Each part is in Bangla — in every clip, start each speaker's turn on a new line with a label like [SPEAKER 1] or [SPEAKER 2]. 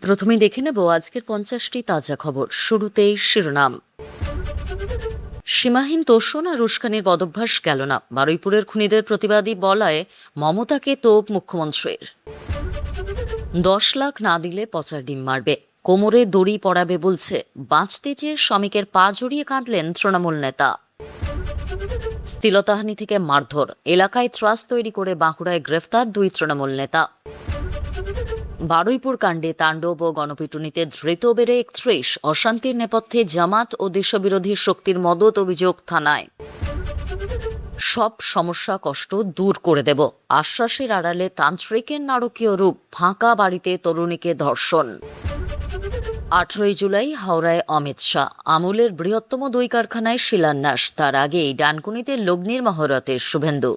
[SPEAKER 1] প্রথমেই দেখে নেব আজকের 50টি তাজা খবর। শুরুতেই শিরোনাম। সীমাহীন তোষণ আর উস্কানির বদভ্যাস গেল না, বারুইপুরের খুনিদের প্রতিবাদী বলায় মমতাকে তোপ মুখ্যমন্ত্রীর। 10 লাখ না দিলে পচার ডিম মারবে, কোমরে দড়ি পড়াবে বলছে, বাঁচতে চেয়ে শ্রমিকের পা জড়িয়ে কাঁদলেন তৃণমূল নেতা। শ্লীলতাহানি থেকে মারধর, এলাকায় ত্রাস তৈরি করে বাঁকুড়ায় গ্রেফতার 2 তৃণমূল নেতা। বারুইপুর কাণ্ডে তাণ্ডব ও গণপিটুনিতে ধৃত বেড়ে 31, অশান্তির নেপথ্যে জামাত ও দেশবিরোধী শক্তির মদত, অভিযোগ থানায়। সব সমস্যা কষ্ট দূর করে দেব, আশ্বাসের আড়ালে তান্ত্রিকের নারকীয় রূপ, ফাঁকা বাড়িতে তরুণীকে ধর্ষণ। 18 জুলাই হাওড়ায় অমিত শাহ, আমুলের বৃহত্তম 2 কারখানায় শিলান্যাস, তার আগেই ডানকুনিতে লগ্নির মহরতে শুভেন্দু।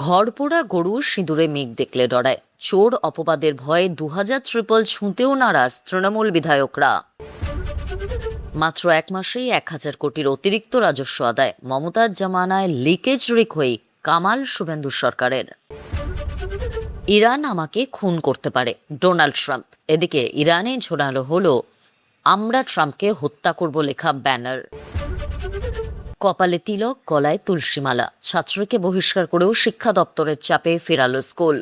[SPEAKER 1] ঘর পোড়া গরু সিঁদুরে মেঘ দেখলে ডরায়, চোর অপবাদের ভয়ে 2000 ট্রিপল ছুঁতেও নারাজ তৃণমূল বিধায়করা। মাত্র 1 মাসেই 1000 কোটির অতিরিক্ত রাজস্ব আদায়, মমতার জামানায় লিকেজ রিক হয়ে কামাল শুভেন্দু সরকারের। ইরান আমাকে খুন করতে পারে, ডোনাল্ড ট্রাম্প। এদিকে ইরানে ঝোলানো হলো আমরা ট্রাম্পকে হত্যা করব লেখা ব্যানার। কপালে তিলক, গলায় তুলসীমালা, ছাত্রীকে বহিষ্কার করেও শিক্ষা দপ্তরের চাপে ফেরালো স্কুল।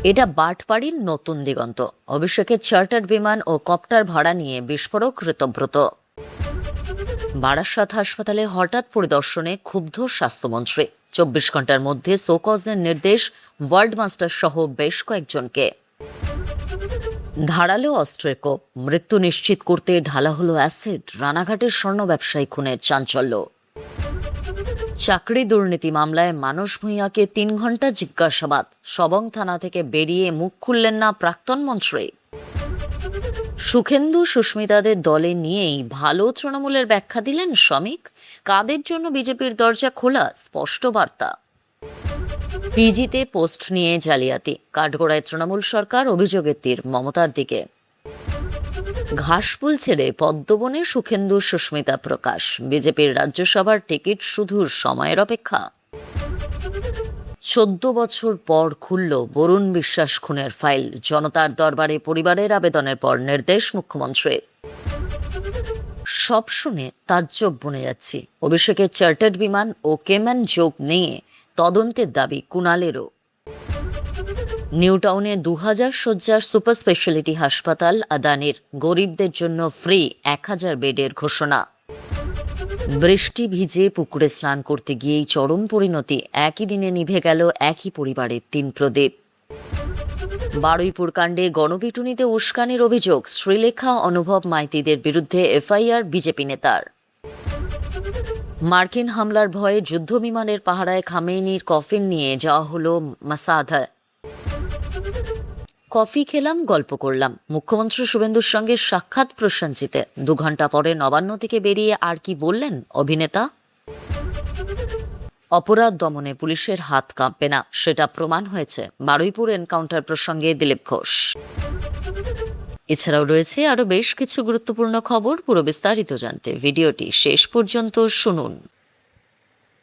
[SPEAKER 1] এটা বাটপাড়ির নতুন দিগন্ত, অভিষেকের চার্টার্ড বিমান ও কপ্টার ভাড়া নিয়ে বিস্ফোরক ঋতব্রত। বারাসত হাসপাতালে হঠাৎ পরিদর্শনে ক্ষুব্ধ স্বাস্থ্যমন্ত্রী, 24 ঘন্টার মধ্যে শোকজের নির্দেশ ওয়ার্ড মাস্টার সহ বেশ কয়েকজনকে। ধারালো অস্ত্রের কোপ, মৃত্যু নিশ্চিত করতে ঢালা হলো অ্যাসিড, রানাঘাটের স্বর্ণ ব্যবসায়ী খুনের চাঞ্চল্য। চাকরি দুর্নীতি মামলায় মানস ভূঁইয়াকে 3 ঘন্টা জিজ্ঞাসাবাদ, সবং থানা থেকে বেরিয়ে মুখ খুললেন না প্রাক্তন মন্ত্রী। সুখেন্দু সুস্মিতাদের দলে নিয়েই ভালো তৃণমূলের ব্যাখ্যা দিলেন শ্রমিক, কাদের জন্য বিজেপির দরজা খোলা, স্পষ্ট বার্তা। পিজিতে পোস্ট নিয়ে জালিয়াতি, কাঠগড়ায় তৃণমূল সরকার, অভিযোগের তীর মমতার দিকে। ঘাসফুল ছেড়ে পদ্মবনে সুখেন্দু সুস্মিতা প্রকাশ, বিজেপির রাজ্যসভার টিকিট শুধু সময়ের অপেক্ষা। 14 বছর পর খুলল বরুণ বিশ্বাস খুনের ফাইল, জনতার দরবারে পরিবারের আবেদনের পর নির্দেশ মুখ্যমন্ত্রীর। সব শুনে তাজ্জব বনে যাচ্ছি, অভিষেকের চার্টার্ড বিমান ও কেম্যান যোগ নিয়ে তদন্তের দাবি কুণালেরও। নিউটাউনে 2000 শয্যার সুপার স্পেশালিটি হাসপাতাল আদানির, গরিবদের জন্য ফ্রি 1000 বেডের ঘোষণা। বৃষ্টি ভিজে পুকুরে স্নান করতে গিয়েই চরম পরিণতি, একই দিনে নিভে গেল একই পরিবারের 3 প্রদীপ। বারুইপুর কাণ্ডে গণপিটুনিতে উস্কানির অভিযোগ, শ্রীলেখা অনুভব মাইতিদের বিরুদ্ধে এফআইআর বিজেপি নেতার। মার্কিন হামলার ভয়ে যুদ্ধবিমানের পাহারায় খামেনির কফিন নিয়ে যাওয়া হলো মাসাদে। কফি খেলাম, গল্প করলাম, মুখ্যমন্ত্রী শুভেন্দুর সঙ্গে সাক্ষাৎ প্রশান্তিতে। 2 ঘন্টা পরে নবান্ন থেকে বেরিয়ে আর কি বললেন অভিনেতা। অপরাধ দমনে পুলিশের হাত কাঁপবে না, সেটা প্রমাণ হয়েছে বারুইপুর এনকাউন্টার প্রসঙ্গে দিলীপ ঘোষ। এছাড়াও রয়েছে আরও বেশ কিছু গুরুত্বপূর্ণ খবর, পুরো বিস্তারিত জানতে ভিডিওটি শেষ পর্যন্ত শুনুন।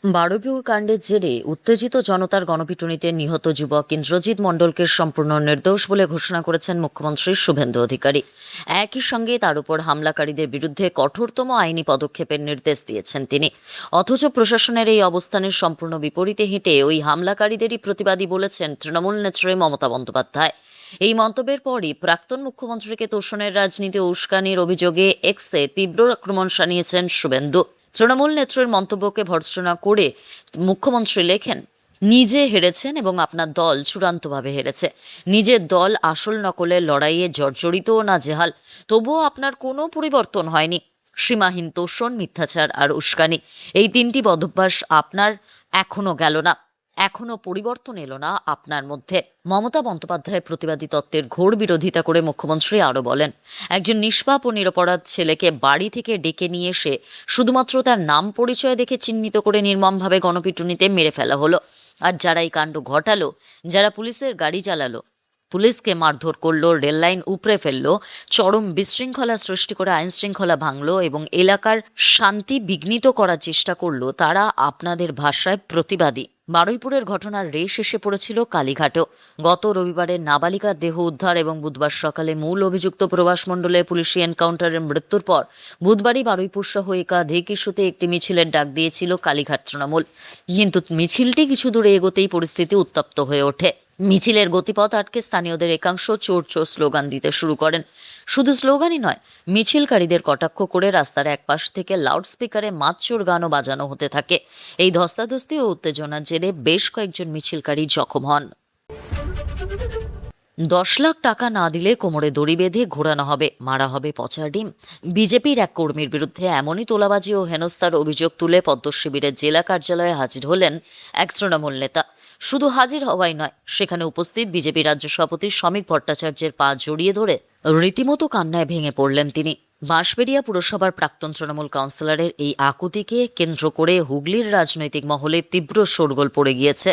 [SPEAKER 1] বারুইপুর কাণ্ডের জেরে উত্তেজিত জনতার গণপিটুনিতে নিহত যুবক ইন্দ্রজিৎ মণ্ডলকে সম্পূর্ণ নির্দোষ বলে ঘোষণা করেছেন মুখ্যমন্ত্রী শুভেন্দু অধিকারী। একই সঙ্গে তার উপর হামলাকারীদের বিরুদ্ধে কঠোরতম আইনি পদক্ষেপের নির্দেশ দিয়েছেন তিনি। অথচ প্রশাসনের এই অবস্থানের সম্পূর্ণ বিপরীতে হেঁটে ওই হামলাকারীদেরই প্রতিবাদী বলেছেন তৃণমূল নেত্রী মমতা বন্দ্যোপাধ্যায়। এই মন্তব্যের পরই প্রাক্তন মুখ্যমন্ত্রীকে তোষণের রাজনীতি ও উস্কানির অভিযোগে এক্সে তীব্র আক্রমণ শানিয়েছেন শুভেন্দু। তৃণমূল নেত্রীর মন্তব্যকে ভর্ৎসনা করে মুখ্যমন্ত্রী লেখেন, নিজে হেরেছেন এবং আপনার দল চূড়ান্তভাবে হেরেছে। নিজের দল আসল নকলের লড়াইয়ে জর্জরিত ও নাজেহাল, তবুও আপনার কোনো পরিবর্তন হয়নি। সীমাহীন তোষণ, মিথ্যাচার আর উস্কানি, এই 3টি বদভ্যাস আপনার এখনো গেল না, এখনো পরিবর্তন এলো না আপনার মধ্যে। মমতা বন্দ্যোপাধ্যায়ের প্রতিবাদী তত্ত্বের ঘোর বিরোধিতা করে মুখ্যমন্ত্রী আরও বলেন, একজন নিষ্পাপ ও নিরপরাধ ছেলেকে বাড়ি থেকে ডেকে নিয়ে এসে শুধুমাত্র তার নাম পরিচয় দেখে চিহ্নিত করে নির্মমভাবে গণপিটুনিতে মেরে ফেলা হলো। আর যারা এই কাণ্ড ঘটালো, যারা পুলিশের গাড়ি চালালো, পুলিশকে মারধর করলো, রেললাইন উপড়ে ফেললো, চরম বিশৃঙ্খলা সৃষ্টি করে আইন শৃঙ্খলা ভাঙলো এবং এলাকার শান্তি বিঘ্নিত করার চেষ্টা করলো, তারা আপনাদের ভাষায় প্রতিবাদী। বারুইপুরের ঘটনার রেশ এসে পড়েছিল কালীঘাটেও। গত রবিবারে নাবালিকার দেহ উদ্ধার এবং বুধবার সকালে মূল অভিযুক্ত প্রভাস মণ্ডলের পুলিশি এনকাউন্টারের মৃত্যুর পর বুধবারই বারুইপুর সহ একাধিক ইস্যুতে একটি মিছিলের ডাক দিয়েছিল কালীঘাট তৃণমূল। কিন্তু মিছিলটি কিছু দূরে এগোতেই পরিস্থিতি উত্তপ্ত হয়ে ওঠে। মিছিলের গতিপথ আটকে স্থানীয়দের একাংশ চোর চোর স্লোগান দিতে শুরু করেন। শুধু স্লোগানই নয়, মিছিলকারীদের কটাক্ষ করে রাস্তার এক পাশ থেকে লাউডস্পিকারে মাতচোর গানও বাজানো হতে থাকে। এই ধস্তাধস্তি ও উত্তেজনার জেরে বেশ কয়েকজন মিছিলকারী জখম হন। 10 লাখ টাকা না দিলে কোমরে দড়ি বেঁধে ঘোরানো হবে, মারা হবে পচা ডিম। বিজেপির এক কর্মীর বিরুদ্ধে এমনই তোলাবাজি ও হেনস্থার অভিযোগ তুলে পদ্ম শিবিরের জেলা কার্যালয়ে হাজির হলেন এক তৃণমূল নেতা। শুধু হাজির হওয়াই নয়, সেখানে উপস্থিত বিজেপি রাজ্য সভাপতি শ্রমিক ভট্টাচার্যের পা জড়িয়ে ধরে রীতিমতো কান্নায় ভেঙে পড়লেন তিনি। বাঁশবেড়িয়া পুরসভার প্রাক্তন তৃণমূল কাউন্সিলরের এই আকুতিকে কেন্দ্র করে হুগলির রাজনৈতিক মহলে তীব্র শোরগোল পড়ে গিয়েছে।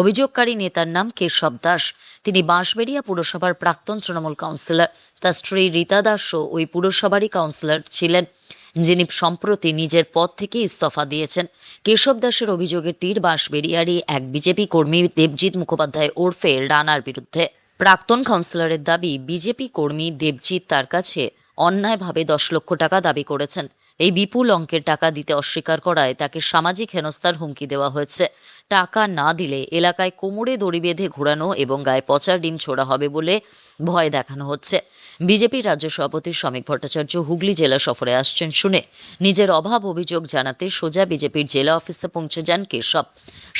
[SPEAKER 1] অভিযোগকারী নেতার নাম কেশব দাস। তিনি বাঁশবেড়িয়া পুরসভার প্রাক্তন তৃণমূল কাউন্সিলর। তার স্ত্রী রীতা দাসও ওই পুরসভারই কাউন্সিলর ছিলেন, যিনি সম্প্রতি নিজের পদ থেকে ইস্তফা দিয়েছেন। কেশব দাসের অভিযোগের তীর বাঁশবেড়িয়ারই এক বিজেপি কর্মী দেবজিৎ মুখোপাধ্যায় ওরফে রানার বিরুদ্ধে। প্রাক্তন কাউন্সিলরের দাবি, বিজেপি কর্মী দেবজিৎ তার কাছে অন্যায়ভাবে 10 লক্ষ টাকা দাবি করেছেন। এই বিপুল অঙ্কের টাকা দিতে অস্বীকার করায় তাকে সামাজিক হেনস্থার হুমকি দেওয়া হয়েছে। টাকা না দিলে এলাকায় কোমরে দড়ি বেঁধে ঘোরানো এবং গায়ে পচা ডিম ছোড়া হবে বলে ভয় দেখানো হচ্ছে। বিজেপির রাজ্য সভাপতি শ্রমিক ভট্টাচার্য হুগলি জেলা সফরে আসছেন শুনে নিজের অভাব অভিযোগ জানাতে সোজা বিজেপির জেলা অফিসে পৌঁছে যান কেশব।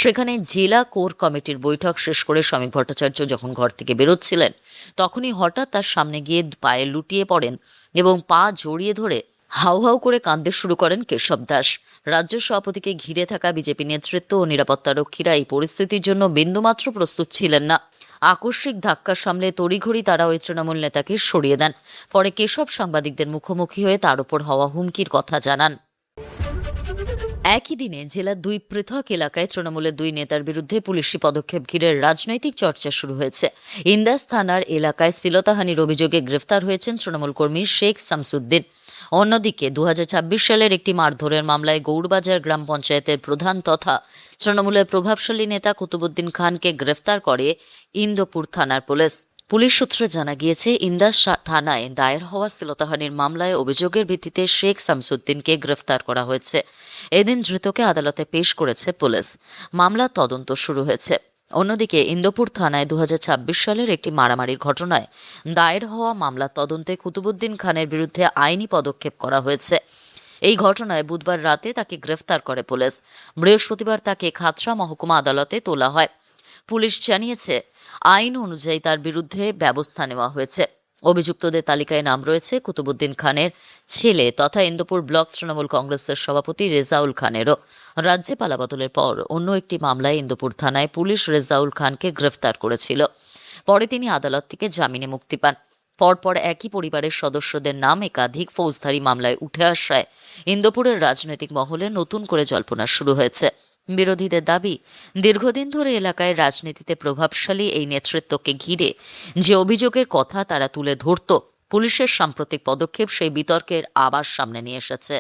[SPEAKER 1] সেখানে জেলা কোর কমিটির বৈঠক শেষ করে শ্রমিক ভট্টাচার্য যখন ঘর থেকে বেরোচ্ছিলেন, তখনই হঠাৎ তার সামনে গিয়ে পায়ে লুটিয়ে পড়েন এবং পা জড়িয়ে ধরে হাউ হাউ করে কাঁদতে শুরু করেন কেশব দাস। রাজ্য সভাপতিকে ঘিরে থাকা বিজেপি নেতৃত্ব ও নিরাপত্তারক্ষীরা এই পরিস্থিতির জন্য বিন্দুমাত্র প্রস্তুত ছিলেন না। আকস্মিক ধাক্কা সামলে তড়িঘড়ি তারা ওই তৃণমূল নেতাকে সরিয়ে দেন। পরে কেশব সাংবাদিকদের মুখোমুখি হয়ে তার উপর হওয়া হুমকির কথা জানান। একই দিনে জেলার 2 পৃথক এলাকায় তৃণমূলের 2 নেতার বিরুদ্ধে পুলিশি পদক্ষেপ ঘিরে রাজনৈতিক চর্চা শুরু হয়েছে। ইন্দাস থানার এলাকায় শ্লীলতাহানির অভিযোগে গ্রেফতার হয়েছেন তৃণমূল কর্মী শেখ শামসুদ্দিন। অন্যদিকে 2026 সালের একটি মারধরের মামলায় গৌড়বাজার গ্রাম পঞ্চায়েতের প্রধান তথা তৃণমূলের প্রভাবশালী নেতা কুতুবুদ্দিন খানকে গ্রেফতার করে ইন্দোপুর থানার পুলিশ। পুলিশ সূত্রে জানা গিয়েছে, ইন্দাস থানায় দায়ের হওয়া শ্লীলতাহানির মামলায় অভিযোগের ভিত্তিতে শেখ শামসুদ্দিনকে গ্রেফতার করা হয়েছে। এদিন ধৃতকে আদালতে পেশ করেছে পুলিশ। মামলার তদন্ত শুরু হয়েছে। অন্যদিকে ইন্দোপুর থানায় 2026 সালের একটি মারামারির ঘটনায় দায়ের হওয়া মামলার তদন্তে কুতুবুদ্দিন খানের বিরুদ্ধে আইনি পদক্ষেপ করা হয়েছে। এই ঘটনায় বুধবার রাতে তাকে গ্রেফতার করে পুলিশ। বৃহস্পতিবার তাকে খাতড়া মহকুমা আদালতে তোলা হয়। পুলিশ জানিয়েছে, আইন অনুযায়ী তার বিরুদ্ধে ব্যবস্থা নেওয়া হয়েছে। অভিযুক্তদের তালিকায় নাম রয়েছে কুতুবুদ্দিন খানের ছেলে তথা ইন্দোপুর ব্লক তৃণমূল কংগ্রেসের সভাপতি রেজাউল খানেরও। রাজ্যে পালাবদলের পর অন্য একটি মামলায় ইন্দোপুর থানায় পুলিশ রেজাউল খানকে গ্রেফতার করেছিল। পরে তিনি আদালত থেকে জামিনে মুক্তি পান। পরপর একই পরিবারের সদস্যদের নাম একাধিক ফৌজদারি মামলায় উঠে আসায় ইন্দোপুরের রাজনৈতিক মহলে নতুন করে জল্পনা শুরু হয়েছে। বিরোধীদের দাবি, দীর্ঘদিন ধরে এলাকায় রাজনীতিতে প্রভাবশালী এই নেতৃত্বকে ঘিরে যে অভিযোগের কথা তারা তুলে ধরত, পুলিশের সাম্প্রতিক পদক্ষেপ সেই বিতর্কের আবার সামনে নিয়ে এসেছে।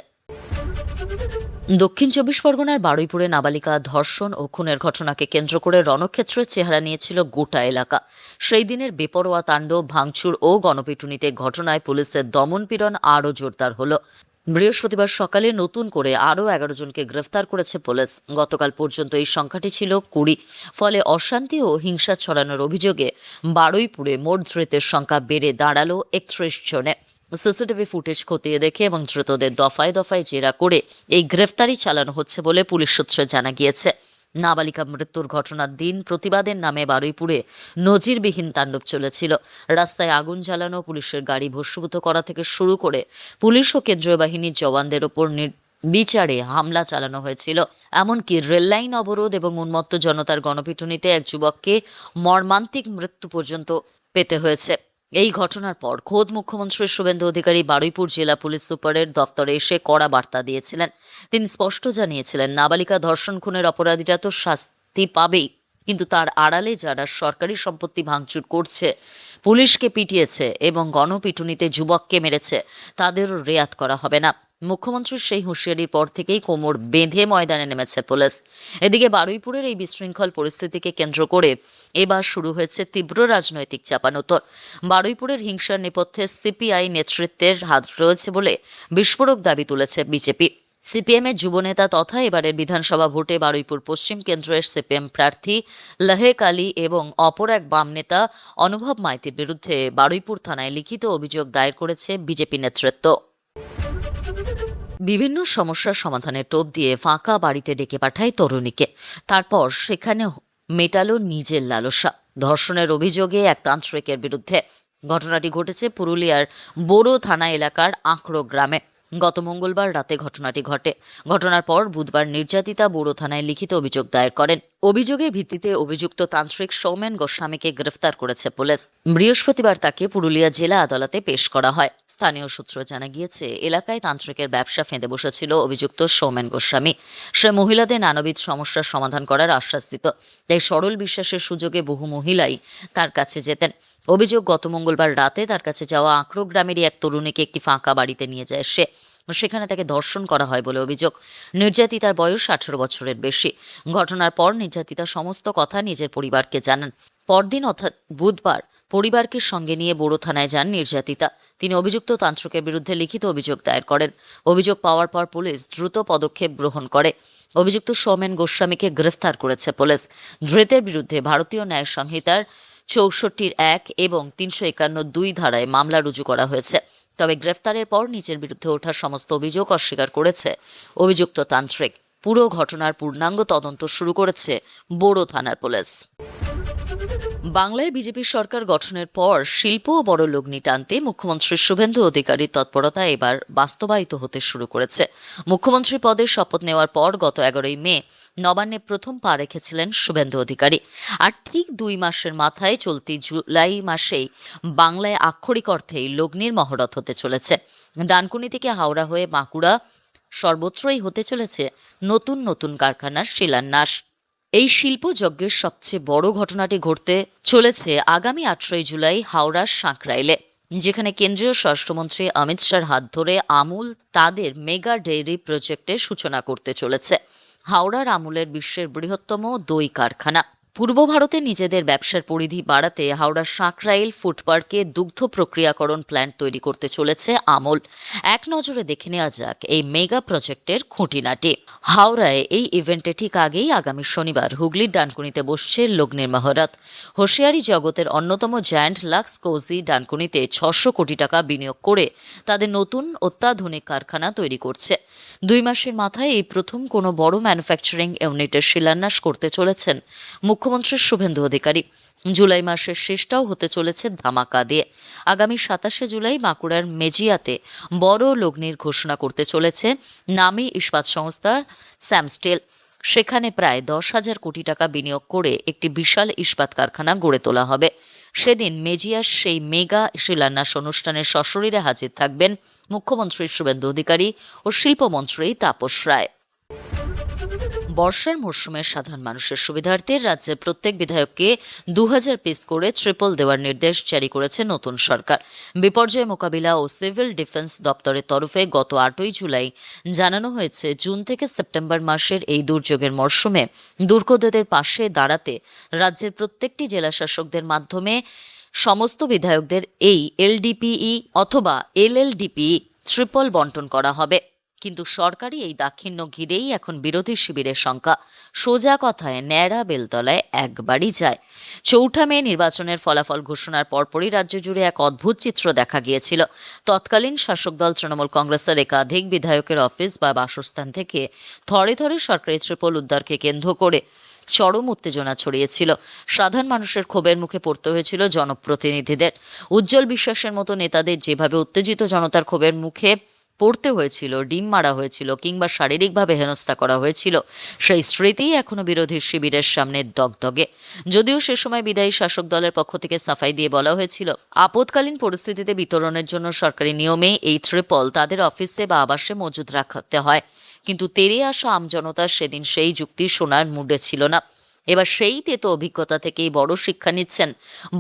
[SPEAKER 1] দক্ষিণ 24 পরগনার বারুইপুরে নাবালিকা ধর্ষণ ও খুনের ঘটনাকে কেন্দ্র করে রণক্ষেত্রের চেহারা নিয়েছিল গোটা এলাকা। সেই দিনের বেপরোয়া তাণ্ডব, ভাঙচুর ও গণপিটুনিতে ঘটনায় পুলিশের দমনপীড়ন আরও জোরদার হলো। বৃহস্পতিবার সকালে নতুন করে আরও 11 জনকে গ্রেফতার করেছে পুলিশ। গতকাল পর্যন্ত এই সংখ্যাটি ছিল 20। ফলে অশান্তি ও হিংসা ছড়ানোর অভিযোগে বারুইপুরে মোট ধৃতের সংখ্যা বেড়ে দাঁড়ালো 31 জনে। সিসিটিভি ফুটেজ খতিয়ে দেখে এবং ধৃতদের দফায় দফায় জেরা করে এই গ্রেফতারি চালানো হচ্ছে বলে পুলিশ সূত্রে জানা গিয়েছে। নাবালিকা মৃত্যুর ঘটনার দিন প্রতিবাদের নামে বারুইপুরে নজিরবিহীন তাণ্ডব চলেছিল। রাস্তায় আগুন জ্বালানো, পুলিশের গাড়ি ভস্মীভূত করা থেকে শুরু করে পুলিশ ও কেন্দ্রীয় বাহিনীর জওয়ানদের ওপর বিচারে হামলা চালানো হয়েছিল। এমনকি রেললাইন অবরোধ এবং উন্মত্ত জনতার গণপিটুনিতে এক যুবককে মর্মান্তিক মৃত্যু পর্যন্ত পেতে হয়েছে। এই ঘটনার পর খোদ মুখ্যমন্ত্রী শুভেন্দু অধিকারী বারুইপুর জেলা পুলিশ সুপারের দফতরে এসে কড়া বার্তা দিয়েছিলেন। তিনি স্পষ্ট জানিয়েছিলেন, নাবালিকা ধর্ষণ খুনের অপরাধীরা তো শাস্তি পাবেই, কিন্তু তার আড়ালে যারা সরকারি সম্পত্তি ভাঙচুর করছে, পুলিশকে পিটিয়েছে এবং গণপিটুনিতে যুবককে মেরেছে, তাদেরও রেয়াত করা হবে না। মুখ্যমন্ত্রীর সেই হুঁশিয়ারির পর থেকেই কোমর বেঁধে ময়দানে নেমেছে পুলিশ। এদিকে বারুইপুরের এই বিশৃঙ্খল পরিস্থিতিকে কেন্দ্র করে এবার শুরু হয়েছে তীব্র রাজনৈতিক চাপানোতর। বারুইপুরের হিংসার নেপথ্যে সিপিআই নেতৃত্বের হাত রয়েছে বলে বিস্ফোরক দাবি তুলেছে বিজেপি। সিপিএমের যুবনেতা তথা এবারের বিধানসভা ভোটে বারুইপুর পশ্চিম কেন্দ্রের সিপিএম প্রার্থী লাহেক আলী এবং অপর এক বাম নেতা অনুভব মাইতির বিরুদ্ধে বারুইপুর থানায় লিখিত অভিযোগ দায়ের করেছে বিজেপি নেতৃত্ব। বিভিন্ন সমস্যার সমাধানের টোপ দিয়ে ফাঁকা বাড়িতে ডেকে পাঠায় তরুণীকে, তারপর সেখানে মেটালো নিজের লালসা। ধর্ষণের অভিযোগে এক তান্ত্রিকের বিরুদ্ধে। ঘটনাটি ঘটেছে পুরুলিয়ার বোরো থানা এলাকার আঁকড়ো গ্রামে। গত মঙ্গলবার রাতে ঘটনাটি ঘটে। ঘটনার পর বুধবার নির্যাতিতা বোরো থানায় লিখিত অভিযোগ দায়ের করেন। অভিযোগের ভিত্তিতে অভিযুক্ত তান্ত্রিক সৌমেন গোস্বামীকে গ্রেফতার করেছে পুলিশ। বৃহস্পতিবার তাকে পুরুলিয়া জেলা আদালতে পেশ করা হয়। স্থানীয় সূত্র জানা গিয়েছে, এলাকায় তান্ত্রিকের ব্যবসা ফেঁদে বসেছিল অভিযুক্ত সৌমেন গোস্বামী। সে মহিলাদের নানাবিধ সমস্যার সমাধান করার আশ্বাস দিত, তাই সরল বিশ্বাসের সুযোগে বহু মহিলাই তার কাছে যেতেন। অভিযোগ, গত মঙ্গলবার রাতে তার কাছে যাওয়া আঁকড়ো গ্রামেরই এক তরুণীকে একটি ফাঁকা বাড়িতে নিয়ে যায় সে। সেখানে তাকে ধর্ষণ করা হয় বলে অভিযোগ। নির্যাতিতার বয়স 18 বছরের বেশি। ঘটনার পর নির্যাতিতা সমস্ত কথা নিজের পরিবারকে জানান। পরদিন অর্থাৎ বুধবার পরিবারকে সঙ্গে নিয়ে বোরো থানায় যান নির্যাতিতা। তিনি অভিযুক্ত তান্ত্রিকের বিরুদ্ধে লিখিত অভিযোগ দায়ের করেন। অভিযোগ পাওয়ার পর পুলিশ দ্রুত পদক্ষেপ গ্রহণ করে। অভিযুক্ত সৌমেন গোস্বামীকে গ্রেফতার করেছে পুলিশ। ধৃতের বিরুদ্ধে ভারতীয় ন্যায় সংহিতার 64(1) এবং 351(2) ধারায় মামলা রুজু করা হয়েছে। তবে গ্রেফতারের পর নিজের বিরুদ্ধে ওঠা সমস্ত অভিযোগ অস্বীকার করেছে অভিযুক্ত তান্ত্রিক। পুরো ঘটনার পূর্ণাঙ্গ তদন্ত শুরু করেছে বোরো থানার পুলিশ। বাংলায় বিজেপি সরকার গঠনের পর শিল্প ও বড় লগ্নি টানতে মুখ্যমন্ত্রী শুভেন্দু অধিকারীর তৎপরতা এবার বাস্তবায়িত হতে শুরু করেছে। মুখ্যমন্ত্রী পদে শপথ নেওয়ার পর গত 11ই মে নবান্নে প্রথম পা রেখেছিলেন শুভেন্দু অধিকারী। আর ঠিক 2 মাসের মাথায় চলতি জুলাই মাসেই বাংলায় আক্ষরিক অর্থেই লগ্নির মহরত হতে চলেছে। ডানকুনি থেকে হাওড়া হয়ে বাঁকুড়া সর্বত্রই হতে চলেছে নতুন নতুন কারখানার শিলান্যাস। এই শিল্পযজ্ঞের সবচেয়ে বড় ঘটনাটি ঘটতে চলেছে আগামী 18ই জুলাই হাওড়ার সাঁকরাইলে, যেখানে কেন্দ্রীয় স্বরাষ্ট্রমন্ত্রী অমিত শাহর হাত ধরে আমুল তাদের মেগা ডেইরি প্রজেক্টের সূচনা করতে চলেছে। হাওড়ার আমুলের বিশ্বের বৃহত্তম দই কারখানা। পূর্ব ভারতে নিজেদের ব্যবসার পরিধি বাড়াতে হাওড়ার সাঁকরাইল ফুড পার্কে দুগ্ধ প্রক্রিয়াকরণ প্ল্যান্ট তৈরি করতে চলেছে আমুল। এক নজরে দেখে নেওয়া যাক এই মেগা প্রজেক্টের খুঁটিনাটি। হাওড়ায় এই ইভেন্টে ঠিক আগেই আগামী শনিবার হুগলির ডানকুনিতে বসছে লগ্নির মহরত। হোশিয়ারি জগতের অন্যতম জায়ান্ট লাক্স কোজি ডানকুনিতে 600 কোটি টাকা বিনিয়োগ করে তাদের নতুন অত্যাধুনিক কারখানা তৈরি করছে। 2 মাসের মাথায় এই প্রথম কোনো বড় ম্যানুফ্যাকচারিং ইউনিটের শিলান্যাস করতে চলেছেন মুখ্যমন্ত্রী শুভেন্দু অধিকারী। জুলাই মাসের শেষটাও হতে চলেছে ধামাকা দিয়ে। আগামী 27শে জুলাই বাঁকুড়ার মেজিয়াতে বড় লগ্নির ঘোষণা করতে চলেছে নামী ইস্পাত সংস্থা স্যামস্টেল। সেখানে প্রায় 10,000 কোটি টাকা বিনিয়োগ করে একটি বিশাল ইস্পাত কারখানা গড়ে তোলা হবে। সেদিন মেজিয়ার সেই মেগা শিলান্যাস অনুষ্ঠানে সশরীরে হাজির থাকবেন মুখ্যমন্ত্রী শুভেন্দু অধিকারী ও শিল্পমন্ত্রী তাপস রায়। বর্ষার মরশুমে সাধারণ মানুষের সুবিধার্থে রাজ্যের প্রত্যেক বিধায়ককে 2000 পিস করে ট্রিপল দেওয়ার নির্দেশ জারি করেছে নতুন সরকার। বিপর্যয় মোকাবিলা ও সিভিল ডিফেন্স দপ্তরের তরফে গত 8ই জুলাই জানানো হয়েছে, জুন থেকে সেপ্টেম্বর মাসের এই দুর্যোগের মরশুমে দুর্গতদের পাশে দাঁড়াতে রাজ্যের প্রত্যেকটি জেলা শাসকদের মাধ্যমে সমস্ত বিধায়কদের এই এলডিপিই অথবা এলএলডিপিই ট্রিপল বন্টন করা হবে। কিন্তু সরকারি এই দাক্ষিণ্য ঘিরেই এখন বিরোধী শিবিরের শঙ্কা। সোজা কথায় ন্যাড়া বেলতলায় একবারই যায়। 4 মে নির্বাচনের ফলাফল ঘোষণার পরপরই রাজ্য জুড়ে এক অদ্ভুত চিত্র দেখা গিয়েছিল। তৎকালীন শাসক দল তৃণমূল কংগ্রেসের একাধিক বিধায়কের অফিস বা বাসস্থান থেকে থরে থরে সরকারি ট্রিপল উদ্ধারকে কেন্দ্র করে চরম উত্তেজনা ছড়িয়েছিল। সাধারণ মানুষের ক্ষোভের মুখে পড়তে হয়েছিল জনপ্রতিনিধিদের। উজ্জ্বল বিশ্বাসের মতো নেতাদের যেভাবে উত্তেজিত জনতার ক্ষোভের মুখে পড়তে হয়েছিল, ডিম মারা হয়েছিল কিংবা শারীরিকভাবে হেনস্থা করা হয়েছিল, সেই স্মৃতিই এখনো বিরোধী শিবিরের সামনে দগদগে। যদিও সে সময় বিদায়ী শাসক দলের পক্ষ থেকে সাফাই দিয়ে বলা হয়েছিল, আপৎকালীন পরিস্থিতিতে বিতরণের জন্য সরকারি নিয়মে এই ট্রিপল তাদের অফিসে বা আবাসে মজুদ রাখতে হয়। কিন্তু তেরে আসা আমজনতা সেদিন সেই যুক্তি শোনার মুডে ছিল না। এবার সেই তেতো অভিজ্ঞতা থেকেই বড় শিক্ষা নিচ্ছেন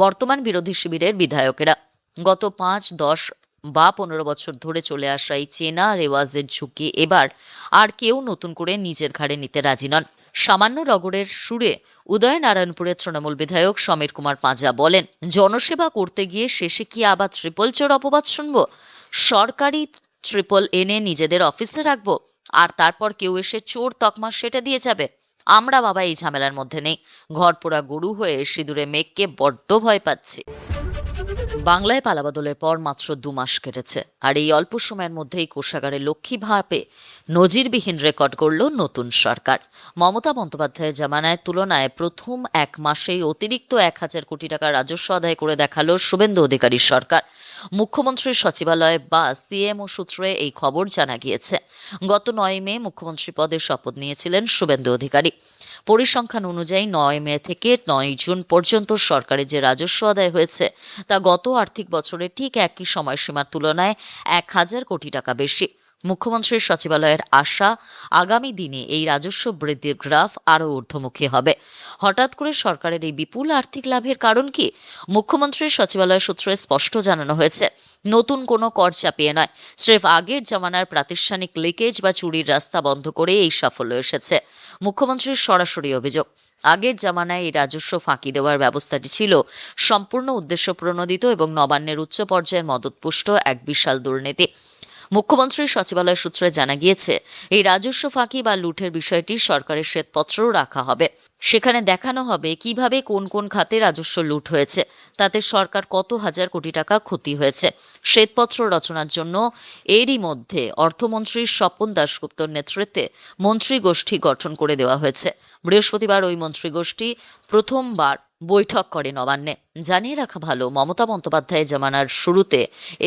[SPEAKER 1] বর্তমান বিরোধী শিবিরের বিধায়কেরা। গত 5-10 বা 15 বছর ধরে চলে আসা এই চেনা রেওয়াজের ঝুঁকি এবার আর কেউ নতুন করে নিজের ঘাড়ে নিতে রাজি নন। সামান্য রগড়ের সুরে উদয়নারায়ণপুরের তৃণমূল বিধায়ক সমীর কুমার পাঁজা বলেন, জনসেবা করতে গিয়ে শেষে কি আবার ট্রিপল চোর অপবাদ শুনবো? সরকারি ট্রিপল এনে নিজেদের অফিসে রাখবো, আর তারপর কেউ এসে চোর তকমা সেটা দিয়ে যাবে? আমরা বাবা এই ঝামেলার মধ্যে নেই। ঘর পোড়া গরু হয়ে সিঁদুরে মেঘকে বড্ড ভয় পাচ্ছি। বাংলায় পালাবদলের পর মাত্র 2 মাস কেটেছে, আর এই অল্প সময়ের মধ্যেই কোষাগারে লক্ষ্মী ভাবে নজিরবিহীন রেকর্ড গড়ল নতুন সরকার। মমতা বন্দ্যোপাধ্যায়ের জামানায় তুলনায় প্রথম 1 মাসেই অতিরিক্ত 1000 কোটি টাকা রাজস্ব আদায় করে দেখালো শুভেন্দু অধিকারীর সরকার। মুখ্যমন্ত্রীর সচিবালয় বা সিএমও সূত্রে এই খবর জানা গিয়েছে। গত 9 মে মুখ্যমন্ত্রী পদে শপথ নিয়েছিলেন শুভেন্দু অধিকারী। পরিসংখ্যান অনুযায়ী 9 মে থেকে 9 জুন পর্যন্ত সরকারের যে রাজস্ব আদায় হয়েছে তা গত আর্থিক বছরের ঠিক একই সময়সীমার তুলনায় 1000 কোটি টাকা বেশি। মুখ্যমন্ত্রীর সচিবালয়ের আশা, আগামী দিনে এই রাজস্ব বৃদ্ধির গ্রাফ আরও ঊর্ধ্বমুখী হবে। হঠাৎ করে সরকারের এই বিপুল আর্থিক লাভের কারণ কি? মুখ্যমন্ত্রীর সচিবালয় সূত্রে স্পষ্ট জানানো হয়েছে, নতুন কোনো কর চাপিয়ে নয়, স্রেফ আগের জামানার প্রাতিষ্ঠানিক লিকেজ বা চুরির রাস্তা বন্ধ করে এই সাফল্য এসেছে। মুখ্যমন্ত্রীর সরাসরি অভিযোগ, আগের জামানায় এই রাজস্ব ফাঁকি দেওয়ার ব্যবস্থাটি ছিল সম্পূর্ণ উদ্দেশ্য প্রণোদিত এবং নবান্নের উচ্চ পর্যায়ের মদতপুষ্ট এক বিশাল দুর্নীতি। মুখ্যমন্ত্রীর সচিবালয় সূত্রে জানা গিয়েছে, এই রাজস্ব ফাঁকি বা লুঠের বিষয়টি সরকারের শ্বেতপত্রও রাখা হবে। সেখানে দেখানো হবে কিভাবে কোন কোন খাতে রাজস্ব লুট হয়েছে, তাতে সরকার কত হাজার কোটি টাকা ক্ষতি হয়েছে। শ্বেতপত্র রচনার জন্য এরই মধ্যে অর্থমন্ত্রী স্বপন দাশগুপ্তর নেতৃত্বে মন্ত্রীগোষ্ঠী গঠন করে দেওয়া হয়েছে। বৃহস্পতিবার ওই মন্ত্রীগোষ্ঠী প্রথমবার বৈঠক করে নবান্নে। জানিয়ে রাখা ভালো, মমতা বন্দ্যোপাধ্যায় জামানার শুরুতে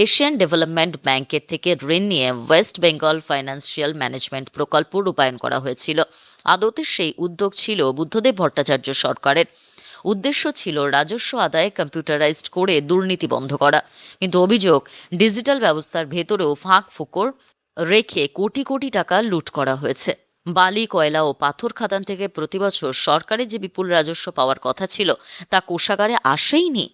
[SPEAKER 1] এশিয়ান ডেভেলপমেন্ট ব্যাংকের থেকে ঋণ নিয়ে ওয়েস্ট বেঙ্গল ফাইন্যান্সিয়াল ম্যানেজমেন্ট প্রকল্প রূপায়ণ করা হয়েছিল। আদতে সেই উদ্যোগ ছিল বুদ্ধদেব ভট্টাচার্য সরকারের। উদ্দেশ্য ছিল রাজস্ব আদায় কম্পিউটারাইজড করে দুর্নীতি বন্ধ করা। কিন্তু অভিযোগ, ডিজিটাল ব্যবস্থার ভেতরেও ফাঁক ফোকর রেখে কোটি কোটি টাকা লুট করা হয়েছে। বালি, কয়লা ও পাথর খাদান থেকে প্রতিবছর সরকারের যে বিপুল রাজস্ব পাওয়ার কথা ছিল তা কোষাগারে আসেইনি।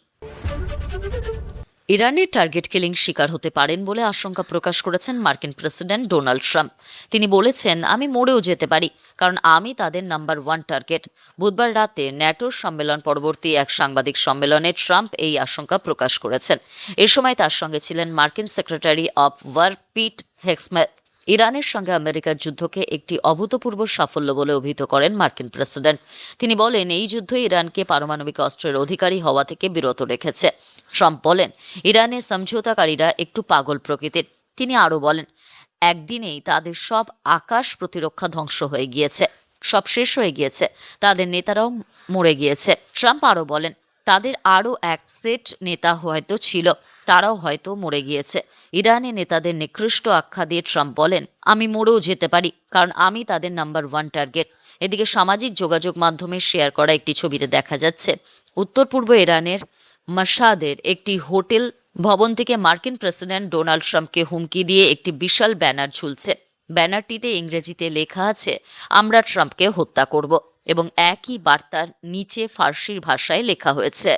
[SPEAKER 1] ইরানের টার্গেট কিলিং শিকার হতে পারেন বলে আশঙ্কা প্রকাশ করেছেন মার্কিন প্রেসিডেন্ট ডোনাল্ড ট্রাম্প। তিনি বলেছেন, আমি মরেও যেতে পারি, কারণ আমি তাদের নাম্বার 1 টার্গেট। বুধবার রাতে ন্যাটোর সম্মেলন পরবর্তী এক সাংবাদিক সম্মেলনে ট্রাম্প এই আশঙ্কা প্রকাশ করেছেন। এ সময় তার সঙ্গে ছিলেন মার্কিন সেক্রেটারি অব ওয়ার পিট হেক্সম্যাথ। ইরানের সঙ্গে আমেরিকার যুদ্ধকে একটি অভূতপূর্ব সাফল্য বলে অভিহিত করেন মার্কিন প্রেসিডেন্ট। তিনি বলেন, এই যুদ্ধ ইরানকে পারমাণবিক অস্ত্রের অধিকারী হওয়া থেকে বিরত রেখেছে। ট্রাম্প বলেন, ইরানের সমঝোতাকারীরা একটু পাগল প্রকৃতির। তিনি আরও বলেন, একদিনেই তাদের সব আকাশ প্রতিরক্ষা ধ্বংস হয়ে গিয়েছে, সব শেষ হয়ে গিয়েছে, তাদের নেতারাও মরে গিয়েছে। ট্রাম্প আরও বলেন, তাদের আরও এক সেট নেতা হয়তো ছিল, তারাও হয়তো মরে গিয়েছে। ইরানের নেতাদের নিকৃষ্ট আখ্যা দিয়ে ট্রাম্প বলেন, আমি মরেও যেতে পারি, কারণ আমি তাদের নাম্বার 1 টার্গেট। এদিকে সামাজিক যোগাযোগ মাধ্যমে শেয়ার করা একটি ছবিতে দেখা যাচ্ছে, উত্তর পূর্ব ইরানের মাশহাদের একটি হোটেল ভবন থেকে মার্কিন প্রেসিডেন্ট ডোনাল্ড ট্রাম্পকে হুমকি দিয়ে একটি বিশাল ব্যানার ঝুলছে। ব্যানারটিতে ইংরেজিতে লেখা আছে, আমরা ট্রাম্পকে হত্যা করব, এবং একই বার্তার নিচে ফার্সি ভাষায় লেখা হয়েছে।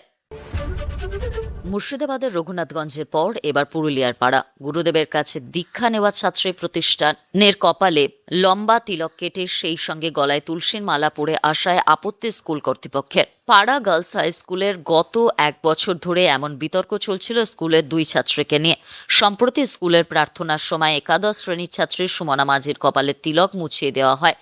[SPEAKER 1] মুর্শিদাবাদের রঘুনাথগঞ্জের পর এবার পুরুলিয়ার পাড়া। গুরুদেবের কাছে দীক্ষা নেওয়া ছাত্রী প্রতিষ্ঠানের কপালে লম্বা তিলক কেটে সেই সঙ্গে গলায় তুলসীর মালা পরে আসায় আপত্তি স্কুল কর্তৃপক্ষের। পাড়া গার্লস হাই স্কুলের গত 1 বছর ধরে এমন বিতর্ক চলছিল স্কুলের 2 ছাত্রীকে নিয়ে। সম্প্রতি স্কুলের প্রার্থনার সময় একাদশ শ্রেণীর ছাত্রী সুমনা মাঝির কপালে তিলক মুছিয়ে দেওয়া হয়।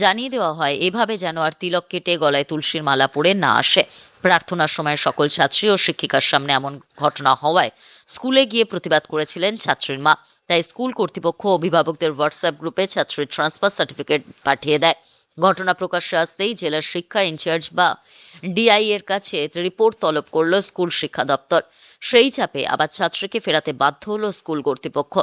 [SPEAKER 1] জানিয়ে দেওয়া হয়, এভাবে যেন আর তিলক কেটে গলায় তুলসীর মালা পরে না আসে। প্রার্থনার সময় সকল ছাত্রী ও শিক্ষিকার সামনে এমন ঘটনা হওয়ায় স্কুলে গিয়ে প্রতিবাদ করেছিলেন ছাত্রীর মা। তাই স্কুল কর্তৃপক্ষ অভিভাবকদের হোয়াটসঅ্যাপ গ্রুপে ছাত্রীর ট্রান্সফার সার্টিফিকেট পাঠিয়ে দেয়। ঘটনা প্রকাশ্যে আসতেই জেলার শিক্ষা ইনচার্জ বা ডিআই এর কাছে রিপোর্ট তলব করল স্কুল শিক্ষা দপ্তর। সেই চাপে আবার ছাত্রীকে ফেরাতে বাধ্য হলো স্কুল কর্তৃপক্ষ।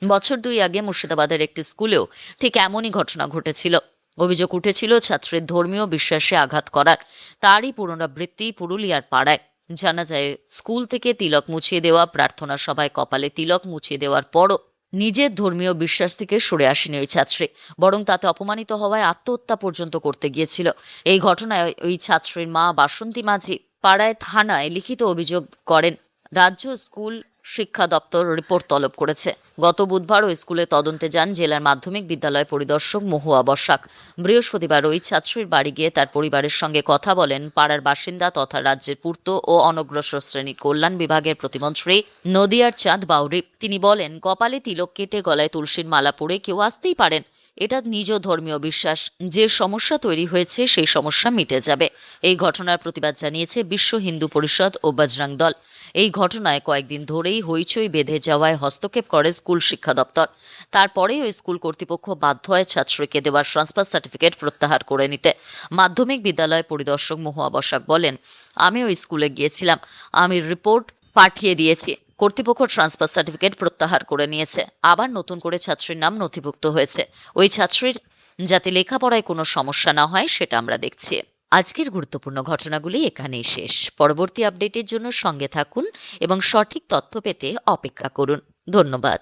[SPEAKER 1] বছর 2 আগে মুর্শিদাবাদের একটি স্কুলেও ঠিক এমনই ঘটনা ঘটেছিল। অভিযোগ উঠেছিল ছাত্রের ধর্মীয় বিশ্বাসে আঘাত করার। তারই পুনরাবৃত্তি পুরুলিয়ার পাড়ায়। জানা যায়, স্কুল থেকে তিলক মুছিয়ে দেওয়া, প্রার্থনা সভায় কপালে তিলক মুছিয়ে দেওয়ার পরও নিজের ধর্মীয় বিশ্বাস থেকে সরে আসেনি ওই ছাত্রী, বরং তাতে অপমানিত হওয়ায় আত্মহত্যা পর্যন্ত করতে গিয়েছিল। এই ঘটনায় ওই ছাত্রীর মা বাসন্তী মাঝি পাড়ায় থানায় লিখিত অভিযোগ করেন। রাজ্য স্কুল শিক্ষা দপ্তর রিপোর্ট তলব করেছে। গত বুধবার ওই স্কুলে তদন্তে যান জেলার মাধ্যমিক বিদ্যালয় পরিদর্শক মহুয়া বসাক। বৃহস্পতিবার ওই ছাত্রীর বাড়ি গিয়ে তার পরিবারের সঙ্গে কথা বলেন পাড়ার বাসিন্দা তথা রাজ্যের পূর্ত ও অনগ্রসর শ্রেণী কল্যাণ বিভাগের প্রতিমন্ত্রী নদিয়ার চাঁদ বাউরি। তিনি বলেন, কপালে তিলক কেটে গলায় তুলসীর মালা পরে কেউ আসতেই পারেন। এটা নিজ ধর্মীয় বিশ্বাস। যে সমস্যা তৈরি হয়েছে সেই সমস্যা মিটে যাবে। এই ঘটনার প্রতিবাদ জানিয়েছে বিশ্ব হিন্দু পরিষদ ও বজরং দল। এই ঘটনায় কয়েকদিন ধরেই হইচই বেঁধে যাওয়ায় হস্তক্ষেপ করে স্কুল শিক্ষা দপ্তর। তারপরেই ওই স্কুল কর্তৃপক্ষ বাধ্য হয় ছাত্রীকে দেওয়ার ট্রান্সফার সার্টিফিকেট প্রত্যাহার করে নিতে। মাধ্যমিক বিদ্যালয় পরিদর্শক মহুয়া বসাক বলেন, আমি ওই স্কুলে গিয়েছিলাম, আমি রিপোর্ট পাঠিয়ে দিয়েছি। কর্তৃপক্ষ ট্রান্সফার সার্টিফিকেট প্রত্যাহার করে নিয়েছে। আবার নতুন করে ছাত্রীর নাম নথিভুক্ত হয়েছে। ওই ছাত্রীর যাতে লেখাপড়ায় কোনো সমস্যা না হয় সেটা আমরা দেখছি। আজকের গুরুত্বপূর্ণ ঘটনাগুলি এখানেই শেষ। পরবর্তী আপডেটের জন্য সঙ্গে থাকুন এবং সঠিক তথ্য পেতে অপেক্ষা করুন। ধন্যবাদ।